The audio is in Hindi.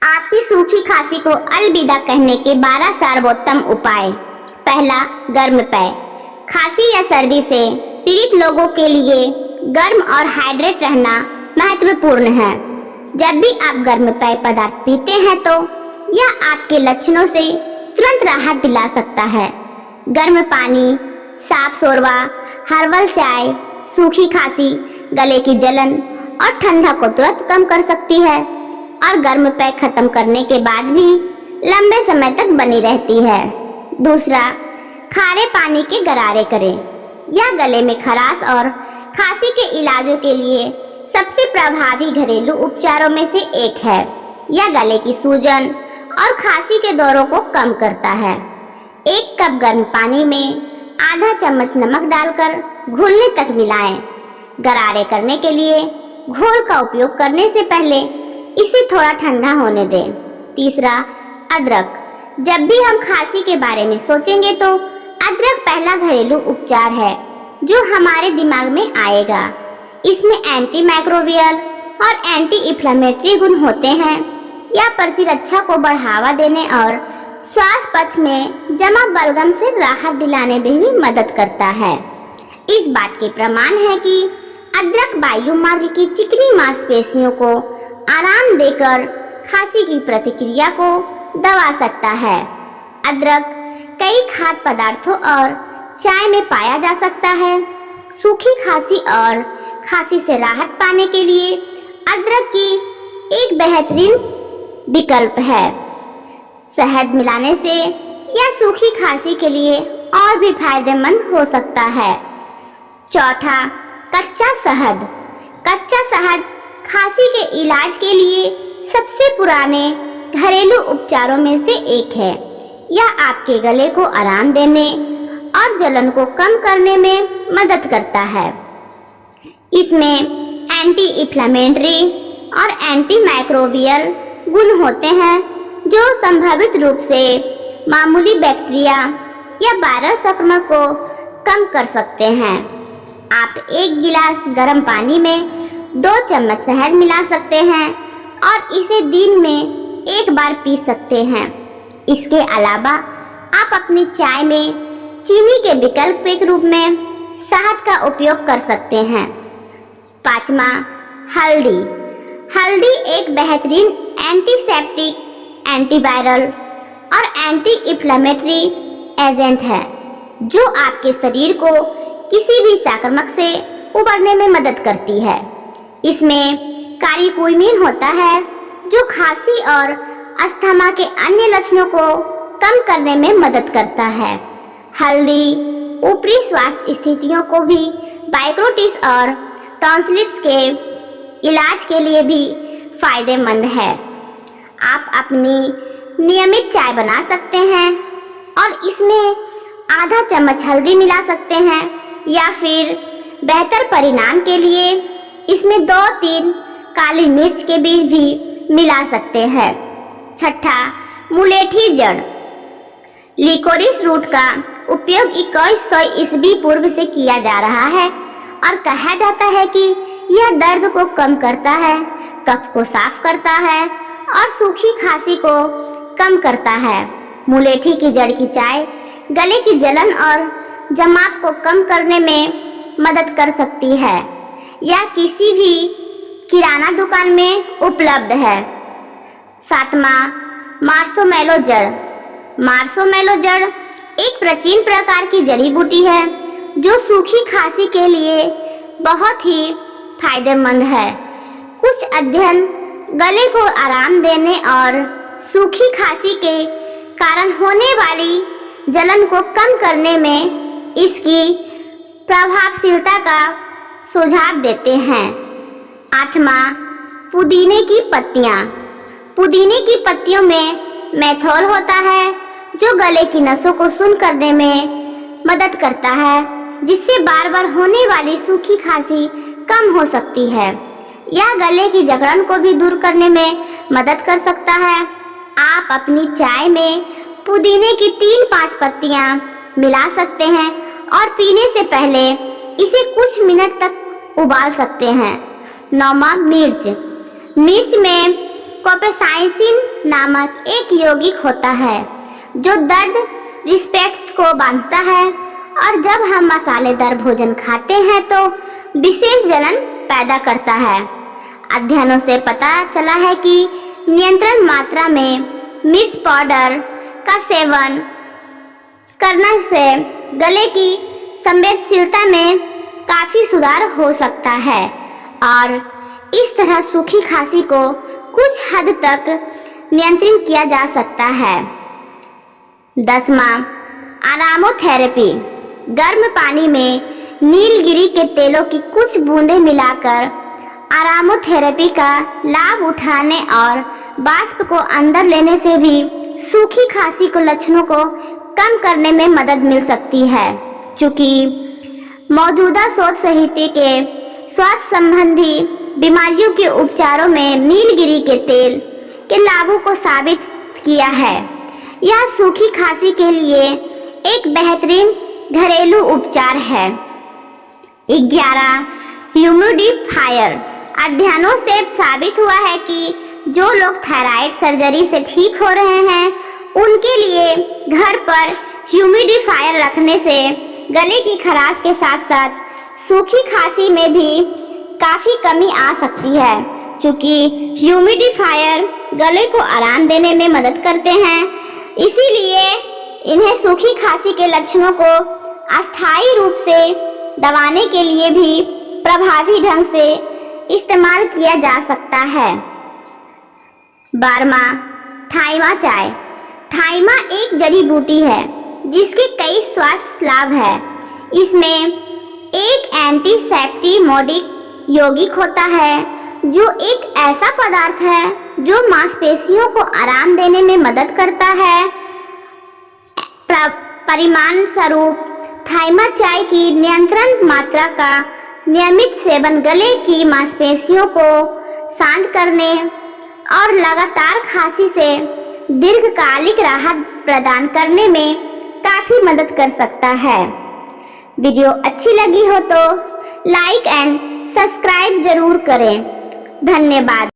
आपकी सूखी खांसी को अलविदा कहने के 12 सर्वोत्तम उपाय। पहला, गर्म पेय। खांसी या सर्दी से पीड़ित लोगों के लिए गर्म और हाइड्रेट रहना महत्वपूर्ण है। जब भी आप गर्म पेय पदार्थ पीते हैं तो यह आपके लक्षणों से तुरंत राहत दिला सकता है। गर्म पानी, साफ शोरबा, हर्बल चाय सूखी खांसी, गले की जलन और ठंडक को तुरंत कम कर सकती है और गर्म पेय खत्म करने के बाद भी लंबे समय तक बनी रहती है। दूसरा, खारे पानी के गरारे करें। यह गले में खराश और खांसी के इलाजों के लिए सबसे प्रभावी घरेलू उपचारों में से एक है। यह गले की सूजन और खांसी के दौरों को कम करता है। 1 कप गर्म पानी में आधा चम्मच नमक डालकर घुलने तक मिलाएं। गरारे करने के लिए घोल का उपयोग करने से पहले इसे थोड़ा ठंडा होने दें। तीसरा, अदरक। जब भी हम खांसी के बारे में सोचेंगे तो अदरक पहला घरेलू उपचार है जो हमारे दिमाग में आएगा। इसमें एंटी माइक्रोबियल और एंटी इन्फ्लेमेटरी गुण होते हैं। यह प्रतिरक्षा को बढ़ावा देने और श्वास पथ में जमा बलगम से राहत दिलाने में भी मदद करता है। इस बात के प्रमाण है कि अदरक वायु मार्ग की चिकनी मांसपेशियों को आराम देकर खांसी की प्रतिक्रिया को दबा सकता है। अदरक कई खाद्य पदार्थों और चाय में पाया जा सकता है। सूखी खांसी और खांसी से राहत पाने के लिए अदरक की एक बेहतरीन विकल्प है। शहद मिलाने से यह सूखी खांसी के लिए और भी फायदेमंद हो सकता है। चौथा, कच्चा शहद। कच्चा शहद खांसी के इलाज के लिए सबसे पुराने घरेलू उपचारों में से एक है। यह आपके गले को आराम देने और जलन को कम करने में मदद करता है। इसमें एंटी इन्फ्लेमेटरी और एंटी माइक्रोबियल गुण होते हैं जो संभावित रूप से मामूली बैक्टीरिया या वायरल संक्रमण को कम कर सकते हैं। आप 1 गिलास गर्म पानी में 2 चम्मच शहद मिला सकते हैं और इसे दिन में 1 बार पी सकते हैं। इसके अलावा आप अपनी चाय में चीनी के विकल्प के रूप में शहद का उपयोग कर सकते हैं। पांचवा, हल्दी। हल्दी एक बेहतरीन एंटीसेप्टिक, एंटीवायरल और एंटी इन्फ्लेमेटरी एजेंट है जो आपके शरीर को किसी भी संक्रमण से उबरने में मदद करती है। इसमें कारीकुमिन होता है जो खांसी और अस्थमा के अन्य लक्षणों को कम करने में मदद करता है। हल्दी ऊपरी स्वास्थ्य स्थितियों को भी ब्रोंकाइटिस और टॉन्सिलिटिस के इलाज के लिए भी फायदेमंद है। आप अपनी नियमित चाय बना सकते हैं और इसमें आधा चम्मच हल्दी मिला सकते हैं या फिर बेहतर परिणाम के लिए इसमें 2-3 काली मिर्च के बीज भी मिला सकते हैं। छठा, मुलेठी जड़। लिकोरिस रूट का उपयोग 2100 ईस्वी पूर्व से किया जा रहा है और कहा जाता है कि यह दर्द को कम करता है, कफ को साफ करता है और सूखी खांसी को कम करता है। मुलेठी की जड़ की चाय गले की जलन और जमाव को कम करने में मदद कर सकती है। यह किसी भी किराना दुकान में उपलब्ध है। सातवां, मार्शमेलो जड़। मार्शमेलो जड़ एक प्राचीन प्रकार की जड़ी बूटी है जो सूखी खांसी के लिए बहुत ही फायदेमंद है। कुछ अध्ययन गले को आराम देने और सूखी खांसी के कारण होने वाली जलन को कम करने में इसकी प्रभावशीलता का सुझाव देते हैं। आठवां, पुदीने की पत्तियां। पुदीने की पत्तियों में मेथोल होता है जो गले की नसों को सुन्न करने में मदद करता है, जिससे बार बार होने वाली सूखी खांसी कम हो सकती है। यह गले की जकड़न को भी दूर करने में मदद कर सकता है। आप अपनी चाय में पुदीने की 3-5 पत्तियां मिला सकते हैं और पीने से पहले इसे कुछ मिनट तक उबाल सकते हैं। नौवां, मिर्च। मिर्च में कैप्साइसिन नामक एक यौगिक होता है जो दर्द रिसेप्टर्स को बांधता है और जब हम मसालेदार भोजन खाते हैं तो विशेष जलन पैदा करता है। अध्ययनों से पता चला है कि नियंत्रण मात्रा में मिर्च पाउडर का सेवन करने से गले की संवेदनशीलता में काफी सुधार हो सकता है और इस तरह सूखी खांसी को कुछ हद तक नियंत्रित किया जा सकता है। 10वां, अरोमाथेरेपी। गर्म पानी में नीलगिरी के तेलों की कुछ बूंदें मिलाकर अरोमाथेरेपी का लाभ उठाने और वाष्प को अंदर लेने से भी सूखी खांसी के लक्षणों को कम करने में मदद मिल सकती है। चूंकि मौजूदा शोध साहित्य के स्वास्थ्य संबंधी बीमारियों के उपचारों में नीलगिरी के तेल के लाभों को साबित किया है, यह सूखी खांसी के लिए एक बेहतरीन घरेलू उपचार है। 11, ह्यूमिडिफायर। अध्ययनों से साबित हुआ है कि जो लोग थायराइड सर्जरी से ठीक हो रहे हैं उनके लिए घर पर ह्यूमिडिफायर रखने से गले की खराश के साथ साथ सूखी खांसी में भी काफी कमी आ सकती है। क्योंकि ह्यूमिडिफायर गले को आराम देने में मदद करते हैं, इसीलिए इन्हें सूखी खांसी के लक्षणों को अस्थायी रूप से दबाने के लिए भी प्रभावी ढंग से इस्तेमाल किया जा सकता है। 12वां, थाइमा चाय। थाइमा एक जड़ी बूटी है जिसके कई स्वास्थ्य लाभ है। इसमें एक एंटीसेप्टिमोडिक यौगिक होता है जो एक ऐसा पदार्थ है जो मांसपेशियों को आराम देने में मदद करता है। परिमाण स्वरूप थाइमा चाय की नियंत्रण मात्रा का नियमित सेवन गले की मांसपेशियों को शांत करने और लगातार खांसी से दीर्घकालिक राहत प्रदान करने में काफी मदद कर सकता है। वीडियो अच्छी लगी हो तो लाइक एंड सब्सक्राइब जरूर करें। धन्यवाद।